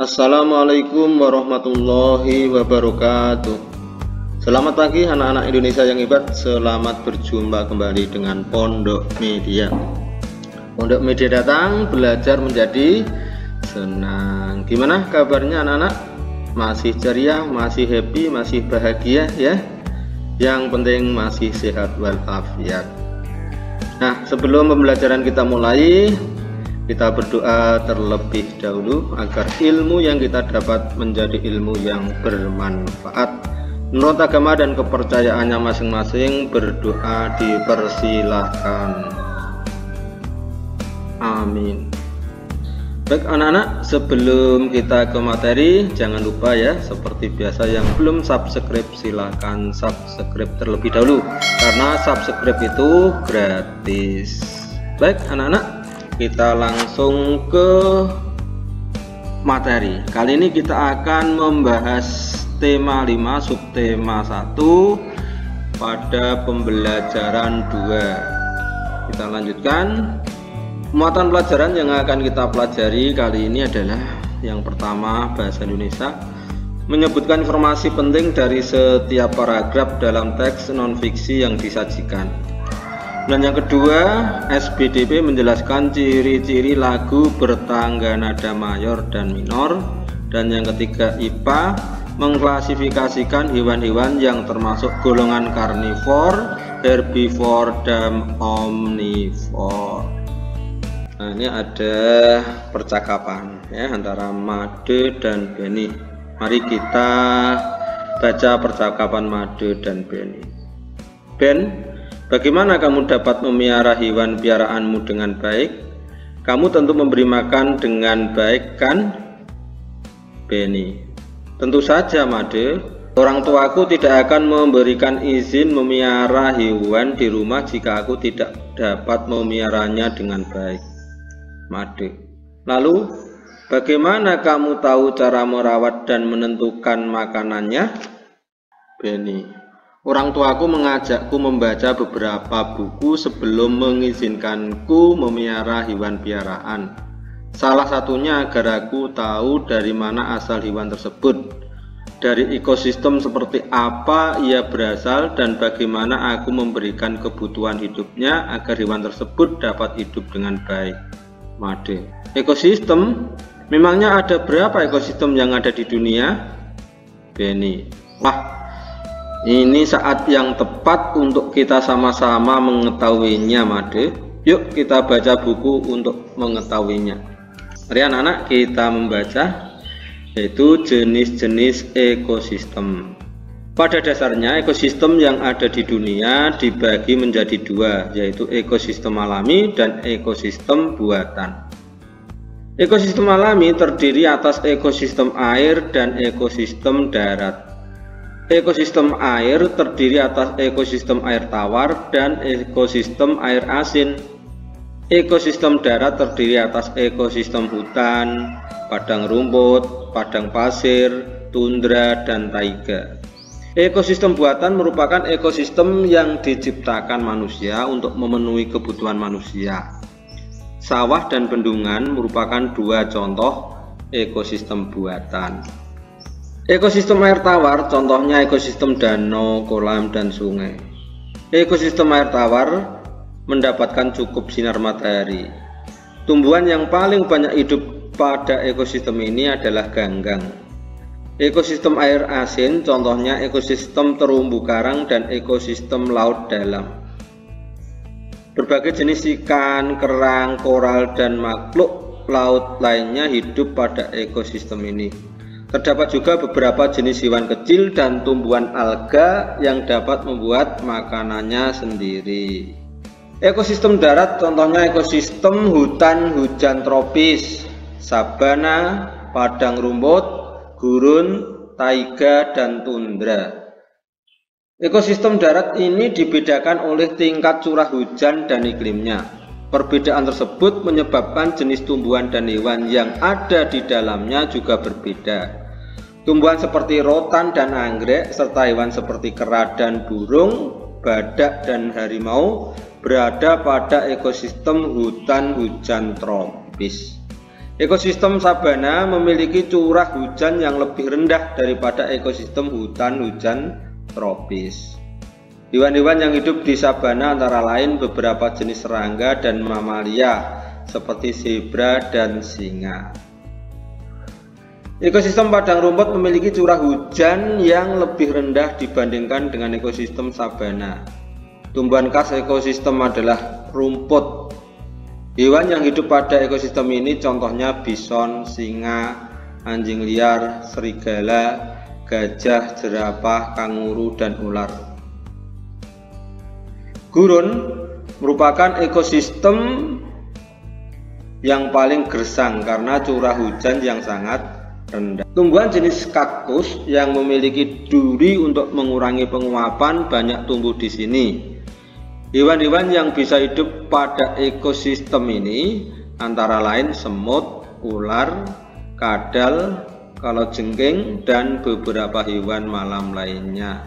Assalamualaikum warahmatullahi wabarakatuh. Selamat pagi anak-anak Indonesia yang hebat. Selamat berjumpa kembali dengan Pondok Media. Pondok Media datang belajar menjadi senang. Gimana kabarnya anak-anak? Masih ceria, masih happy, masih bahagia ya? Yang penting masih sehat walafiat. Nah, sebelum pembelajaran kita mulai, kita berdoa terlebih dahulu agar ilmu yang kita dapat menjadi ilmu yang bermanfaat menurut agama dan kepercayaannya masing-masing. Berdoa dipersilahkan. Amin. Baik anak-anak, sebelum kita ke materi, jangan lupa ya, seperti biasa yang belum subscribe silahkan subscribe terlebih dahulu, karena subscribe itu gratis. Baik anak-anak, kita langsung ke materi. Kali ini kita akan membahas tema 5 subtema 1 pada pembelajaran 2. Kita lanjutkan. Muatan pelajaran yang akan kita pelajari kali ini adalah yang pertama, bahasa Indonesia, menyebutkan informasi penting dari setiap paragraf dalam teks non-fiksi yang disajikan. Dan yang kedua, SBDP menjelaskan ciri-ciri lagu bertangga nada mayor dan minor. Dan yang ketiga, IPA mengklasifikasikan hewan-hewan yang termasuk golongan karnivor, herbivor, dan omnivor. Nah, ini ada percakapan ya antara Made dan Benny. Mari kita baca percakapan Made dan Benny. Ben, bagaimana kamu dapat memelihara hewan piaraanmu dengan baik? Kamu tentu memberi makan dengan baik, kan? Benny, tentu saja, Made. Orang tuaku tidak akan memberikan izin memelihara hewan di rumah jika aku tidak dapat memeliharanya dengan baik. Made, lalu bagaimana kamu tahu cara merawat dan menentukan makanannya? Benny, orang tuaku mengajakku membaca beberapa buku sebelum mengizinkanku memelihara hewan piaraan. Salah satunya agar aku tahu dari mana asal hewan tersebut, dari ekosistem seperti apa ia berasal, dan bagaimana aku memberikan kebutuhan hidupnya agar hewan tersebut dapat hidup dengan baik. Made, ekosistem? Memangnya ada berapa ekosistem yang ada di dunia? Benny, wah, ini saat yang tepat untuk kita sama-sama mengetahuinya, Made. Yuk kita baca buku untuk mengetahuinya. Mari anak-anak kita membaca, yaitu jenis-jenis ekosistem. Pada dasarnya ekosistem yang ada di dunia dibagi menjadi dua, yaitu ekosistem alami dan ekosistem buatan. Ekosistem alami terdiri atas ekosistem air dan ekosistem darat. Ekosistem air terdiri atas ekosistem air tawar dan ekosistem air asin. Ekosistem darat terdiri atas ekosistem hutan, padang rumput, padang pasir, tundra, dan taiga. Ekosistem buatan merupakan ekosistem yang diciptakan manusia untuk memenuhi kebutuhan manusia. Sawah dan bendungan merupakan dua contoh ekosistem buatan. Ekosistem air tawar contohnya ekosistem danau, kolam, dan sungai. Ekosistem air tawar mendapatkan cukup sinar matahari. Tumbuhan yang paling banyak hidup pada ekosistem ini adalah ganggang. Ekosistem air asin contohnya ekosistem terumbu karang dan ekosistem laut dalam. Berbagai jenis ikan, kerang, koral, dan makhluk laut lainnya hidup pada ekosistem ini. Terdapat juga beberapa jenis hewan kecil dan tumbuhan alga yang dapat membuat makanannya sendiri. Ekosistem darat contohnya ekosistem hutan hujan tropis, sabana, padang rumput, gurun, taiga, dan tundra. Ekosistem darat ini dibedakan oleh tingkat curah hujan dan iklimnya. Perbedaan tersebut menyebabkan jenis tumbuhan dan hewan yang ada di dalamnya juga berbeda. Tumbuhan seperti rotan dan anggrek, serta hewan seperti kera dan burung, badak dan harimau berada pada ekosistem hutan hujan tropis. Ekosistem sabana memiliki curah hujan yang lebih rendah daripada ekosistem hutan hujan tropis. Hewan-hewan yang hidup di sabana antara lain beberapa jenis serangga dan mamalia seperti zebra dan singa. Ekosistem padang rumput memiliki curah hujan yang lebih rendah dibandingkan dengan ekosistem sabana. Tumbuhan khas ekosistem adalah rumput. Hewan yang hidup pada ekosistem ini contohnya bison, singa, anjing liar, serigala, gajah, jerapah, kanguru, dan ular. Gurun merupakan ekosistem yang paling gersang karena curah hujan yang sangat rendah. Tumbuhan jenis kaktus yang memiliki duri untuk mengurangi penguapan banyak tumbuh di sini. Hewan-hewan yang bisa hidup pada ekosistem ini antara lain semut, ular, kadal, kalajengking, dan beberapa hewan malam lainnya.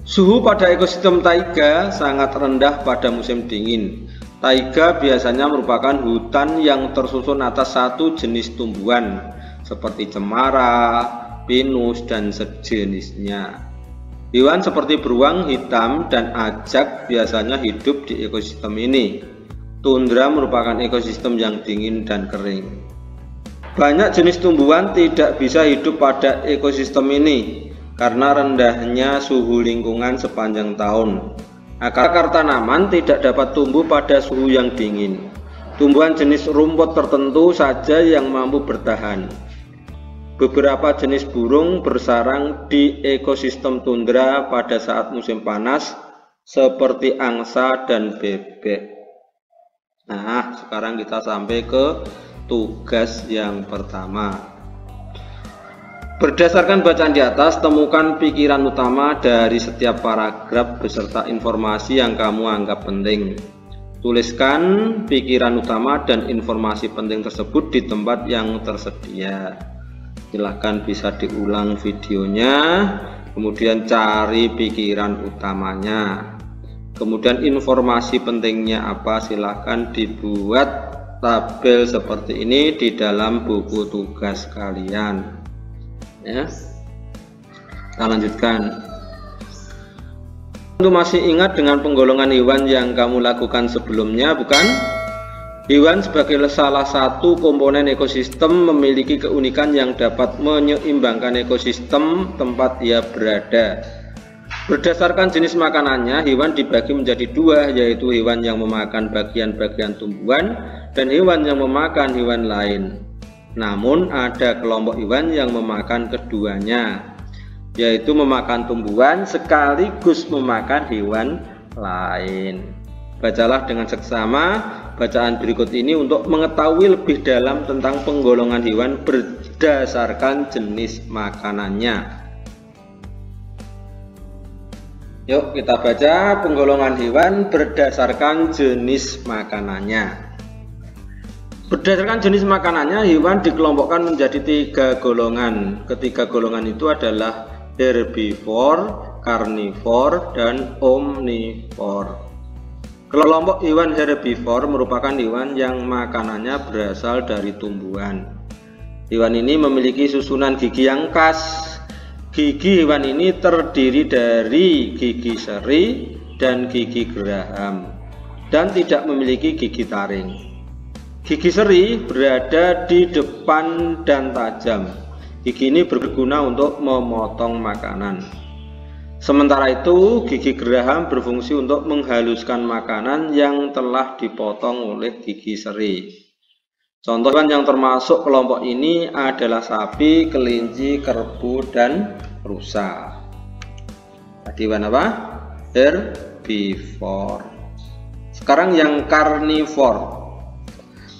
Suhu pada ekosistem taiga sangat rendah pada musim dingin. Taiga biasanya merupakan hutan yang tersusun atas satu jenis tumbuhan seperti cemara, pinus, dan sejenisnya. Hewan seperti beruang hitam dan ajak biasanya hidup di ekosistem ini. Tundra merupakan ekosistem yang dingin dan kering. Banyak jenis tumbuhan tidak bisa hidup pada ekosistem ini karena rendahnya suhu lingkungan sepanjang tahun. Akar tanaman tidak dapat tumbuh pada suhu yang dingin. Tumbuhan jenis rumput tertentu saja yang mampu bertahan. Beberapa jenis burung bersarang di ekosistem tundra pada saat musim panas seperti angsa dan bebek. Nah, sekarang kita sampai ke tugas yang pertama. Berdasarkan bacaan di atas, temukan pikiran utama dari setiap paragraf beserta informasi yang kamu anggap penting. Tuliskan pikiran utama dan informasi penting tersebut di tempat yang tersedia. Silahkan bisa diulang videonya, kemudian cari pikiran utamanya, kemudian informasi pentingnya apa, silahkan dibuat tabel seperti ini di dalam buku tugas kalian ya. Kita lanjutkan. Tentu masih ingat dengan penggolongan hewan yang kamu lakukan sebelumnya, bukan? Hewan sebagai salah satu komponen ekosistem memiliki keunikan yang dapat menyeimbangkan ekosistem tempat ia berada. Berdasarkan jenis makanannya, hewan dibagi menjadi dua, yaitu hewan yang memakan bagian-bagian tumbuhan dan hewan yang memakan hewan lain. Namun ada kelompok hewan yang memakan keduanya, yaitu memakan tumbuhan sekaligus memakan hewan lain. Bacalah dengan seksama bacaan berikut ini untuk mengetahui lebih dalam tentang penggolongan hewan berdasarkan jenis makanannya. Yuk kita baca penggolongan hewan berdasarkan jenis makanannya. Berdasarkan jenis makanannya, hewan dikelompokkan menjadi 3 golongan. Ketiga golongan itu adalah herbivore, karnivore, dan omnivore. Kelompok hewan herbivore merupakan hewan yang makanannya berasal dari tumbuhan. Hewan ini memiliki susunan gigi yang khas. Gigi hewan ini terdiri dari gigi seri dan gigi geraham dan tidak memiliki gigi taring. Gigi seri berada di depan dan tajam. Gigi ini berguna untuk memotong makanan. Sementara itu, gigi geraham berfungsi untuk menghaluskan makanan yang telah dipotong oleh gigi seri. Contoh hewan yang termasuk kelompok ini adalah sapi, kelinci, kerbau, dan rusa. Tadi hewan apa? Herbivore. Sekarang yang karnivore.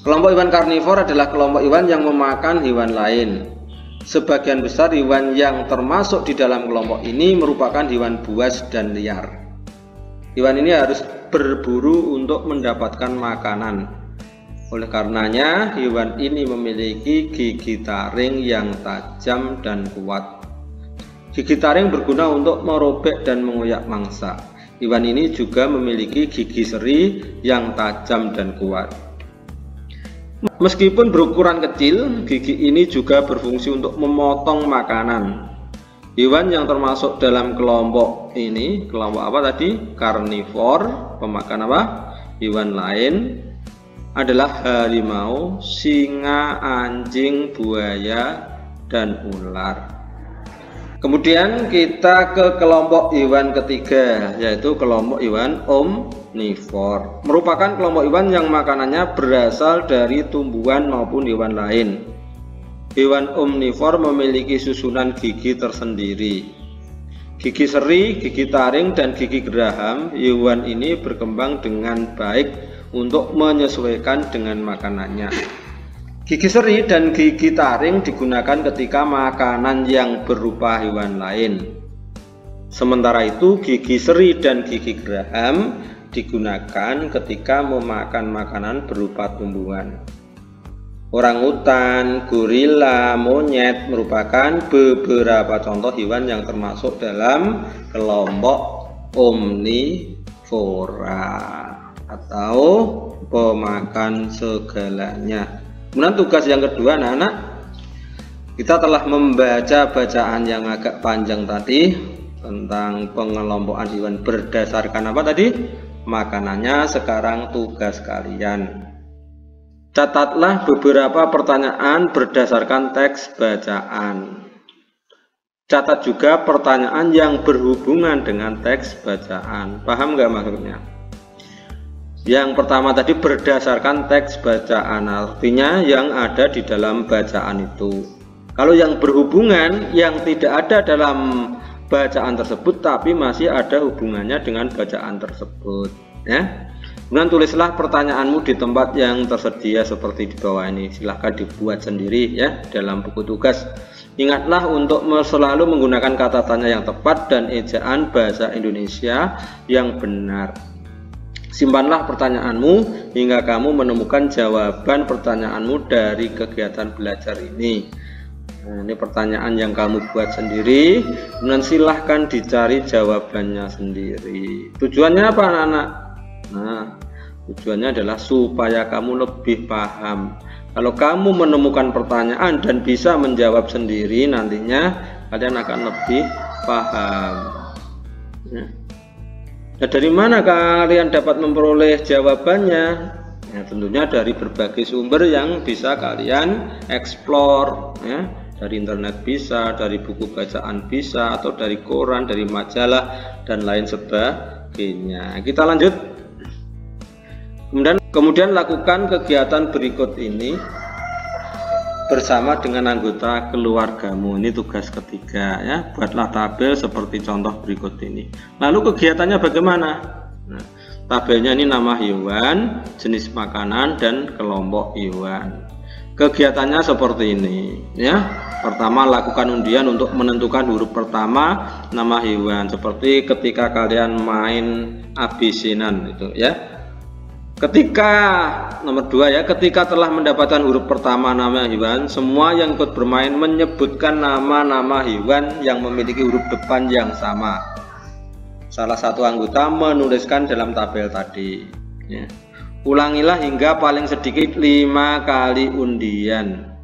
Kelompok hewan karnivore adalah kelompok hewan yang memakan hewan lain. Sebagian besar hewan yang termasuk di dalam kelompok ini merupakan hewan buas dan liar. Hewan ini harus berburu untuk mendapatkan makanan. Oleh karenanya, hewan ini memiliki gigi taring yang tajam dan kuat. Gigi taring berguna untuk merobek dan mengoyak mangsa. Hewan ini juga memiliki gigi seri yang tajam dan kuat. Meskipun berukuran kecil, gigi ini juga berfungsi untuk memotong makanan. Hewan yang termasuk dalam kelompok ini, kelompok apa tadi? Karnivor, pemakan apa? Hewan lain adalah harimau, singa, anjing, buaya, dan ular. Kemudian kita ke kelompok hewan ketiga, yaitu kelompok hewan omnivor. Merupakan kelompok hewan yang makanannya berasal dari tumbuhan maupun hewan lain. Hewan omnivor memiliki susunan gigi tersendiri. Gigi seri, gigi taring, dan gigi geraham. Hewan ini berkembang dengan baik untuk menyesuaikan dengan makanannya. Gigi seri dan gigi taring digunakan ketika makanan yang berupa hewan lain. Sementara itu, gigi seri dan gigi geraham digunakan ketika memakan makanan berupa tumbuhan. Orangutan, gorila, monyet merupakan beberapa contoh hewan yang termasuk dalam kelompok omnivora atau pemakan segalanya. Kemudian tugas yang kedua, anak-anak, kita telah membaca bacaan yang agak panjang tadi tentang pengelompokan hewan berdasarkan apa tadi? Makanannya. Sekarang tugas kalian, catatlah beberapa pertanyaan berdasarkan teks bacaan. Catat juga pertanyaan yang berhubungan dengan teks bacaan. Paham nggak maksudnya? Yang pertama tadi berdasarkan teks bacaan, artinya yang ada di dalam bacaan itu. Kalau yang berhubungan, yang tidak ada dalam bacaan tersebut tapi masih ada hubungannya dengan bacaan tersebut, ya. Kemudian tulislah pertanyaanmu di tempat yang tersedia seperti di bawah ini. Silahkan dibuat sendiri ya dalam buku tugas. Ingatlah untuk selalu menggunakan kata tanya yang tepat dan ejaan bahasa Indonesia yang benar. Simpanlah pertanyaanmu hingga kamu menemukan jawaban pertanyaanmu dari kegiatan belajar ini. Nah, ini pertanyaan yang kamu buat sendiri, kemudian silahkan dicari jawabannya sendiri. Tujuannya apa, anak-anak? Nah, tujuannya adalah supaya kamu lebih paham. Kalau kamu menemukan pertanyaan dan bisa menjawab sendiri, nantinya kalian akan lebih paham. Nah, dari mana kalian dapat memperoleh jawabannya? Ya, tentunya dari berbagai sumber yang bisa kalian explore, ya. Dari internet bisa, dari buku bacaan bisa, atau dari koran, dari majalah, dan lain sebagainya. Kita lanjut. Kemudian lakukan kegiatan berikut ini bersama dengan anggota keluargamu. Ini tugas ketiga ya. Buatlah tabel seperti contoh berikut ini. Lalu kegiatannya bagaimana? Nah, tabelnya ini nama hewan, jenis makanan, dan kelompok hewan. Kegiatannya seperti ini ya. Pertama, lakukan undian untuk menentukan huruf pertama nama hewan, seperti ketika kalian main abisinan itu ya. Ketika nomor 2 ya, ketika telah mendapatkan huruf pertama nama hewan, semua yang ikut bermain menyebutkan nama-nama hewan yang memiliki huruf depan yang sama. Salah satu anggota menuliskan dalam tabel tadi ya. Ulangilah hingga paling sedikit 5 kali undian,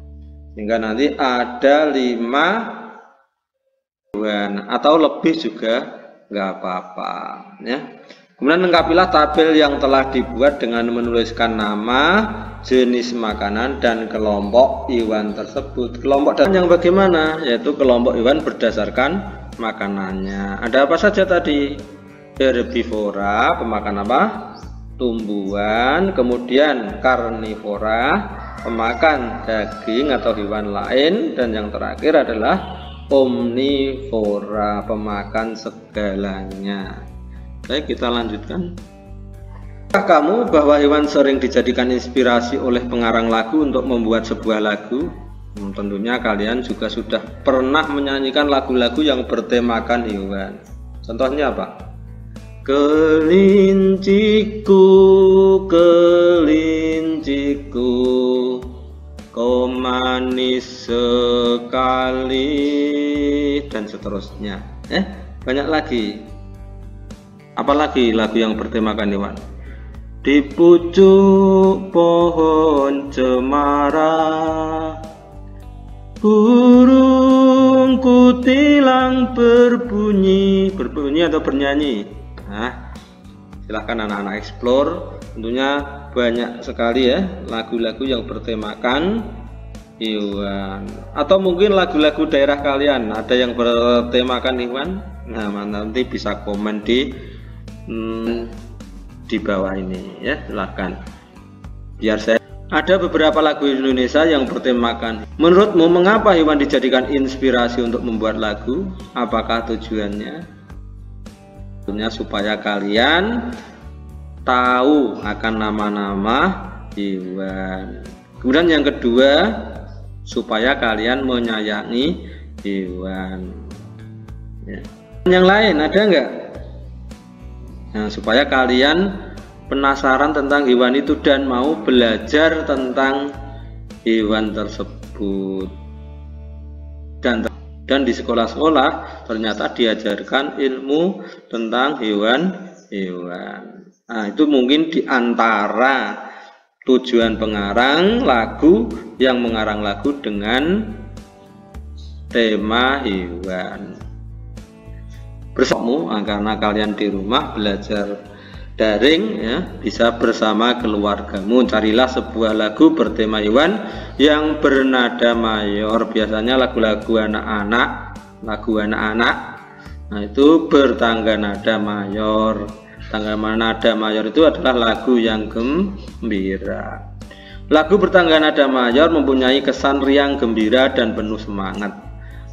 hingga nanti ada 5 hewan atau lebih juga nggak apa-apa ya. Kemudian lengkapilah tabel yang telah dibuat dengan menuliskan nama, jenis makanan, dan kelompok hewan tersebut. Kelompok dan yang bagaimana? Yaitu kelompok hewan berdasarkan makanannya. Ada apa saja tadi? Herbivora, pemakan apa? Tumbuhan. Kemudian karnivora, pemakan daging atau hewan lain. Dan yang terakhir adalah omnivora, pemakan segalanya. Baik, kita lanjutkan. Apakah kamu bahwa hewan sering dijadikan inspirasi oleh pengarang lagu untuk membuat sebuah lagu? Tentunya kalian juga sudah pernah menyanyikan lagu-lagu yang bertemakan hewan. Contohnya apa? Kelinciku, kelinciku, kau manis sekali, dan seterusnya. Banyak lagi. Apalagi lagu yang bertemakan hewan? di pucuk pohon cemara, burung kutilang berbunyi atau bernyanyi. Nah, silahkan anak-anak explore. Tentunya banyak sekali ya lagu-lagu yang bertemakan hewan, atau mungkin lagu-lagu daerah kalian ada yang bertemakan hewan. Nah, nanti bisa komen di bawah ini ya, silahkan. Biar saya ada beberapa lagu Indonesia yang bertemakan. Menurutmu mengapa hewan dijadikan inspirasi untuk membuat lagu? Apakah tujuannya? Tentunya supaya kalian tahu akan nama-nama hewan. Kemudian yang kedua, supaya kalian menyayangi hewan ya. Yang lain ada enggak? Nah, supaya kalian penasaran tentang hewan itu dan mau belajar tentang hewan tersebut. Dan di sekolah-sekolah ternyata diajarkan ilmu tentang hewan-hewan. Nah, itu mungkin di antara tujuan pengarang lagu yang mengarang lagu dengan tema hewan. Bersamamu, karena kalian di rumah belajar daring ya, bisa bersama keluargamu. Carilah sebuah lagu bertema hewan yang bernada mayor. Biasanya lagu-lagu anak-anak, nah itu bertangga nada mayor. Tangga nada mayor itu adalah lagu yang gembira. Lagu bertangga nada mayor mempunyai kesan riang, gembira, dan penuh semangat.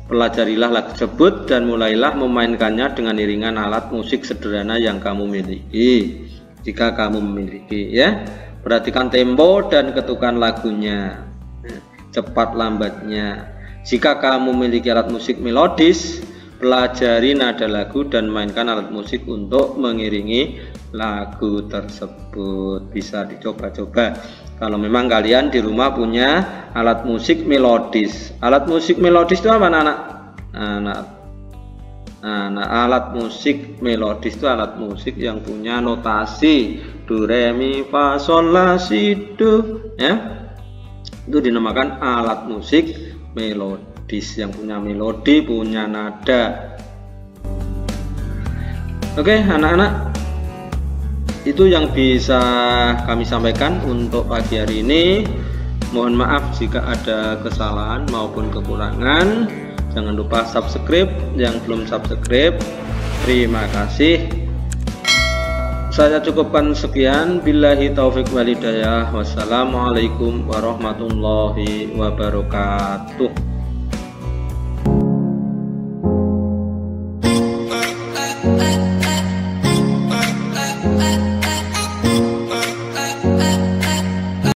Pelajarilah lagu tersebut dan mulailah memainkannya dengan iringan alat musik sederhana yang kamu miliki. Jika kamu memiliki ya, perhatikan tempo dan ketukan lagunya, cepat lambatnya. Jika kamu memiliki alat musik melodis, pelajari nada lagu dan mainkan alat musik untuk mengiringi lagu tersebut. Bisa dicoba-coba kalau memang kalian di rumah punya alat musik melodis. Alat musik melodis itu apa anak-anak? Alat musik melodis itu alat musik yang punya notasi do, re, mi, fa, sol, la, si, do ya. Itu dinamakan alat musik melodis yang punya melodi, punya nada. Oke anak-anak, itu yang bisa kami sampaikan untuk pagi hari ini. Mohon maaf jika ada kesalahan maupun kekurangan. Jangan lupa subscribe yang belum subscribe. Terima kasih. Saya cukupkan sekian. Billahi taufik walhidayah. Wassalamualaikum warahmatullahi wabarakatuh.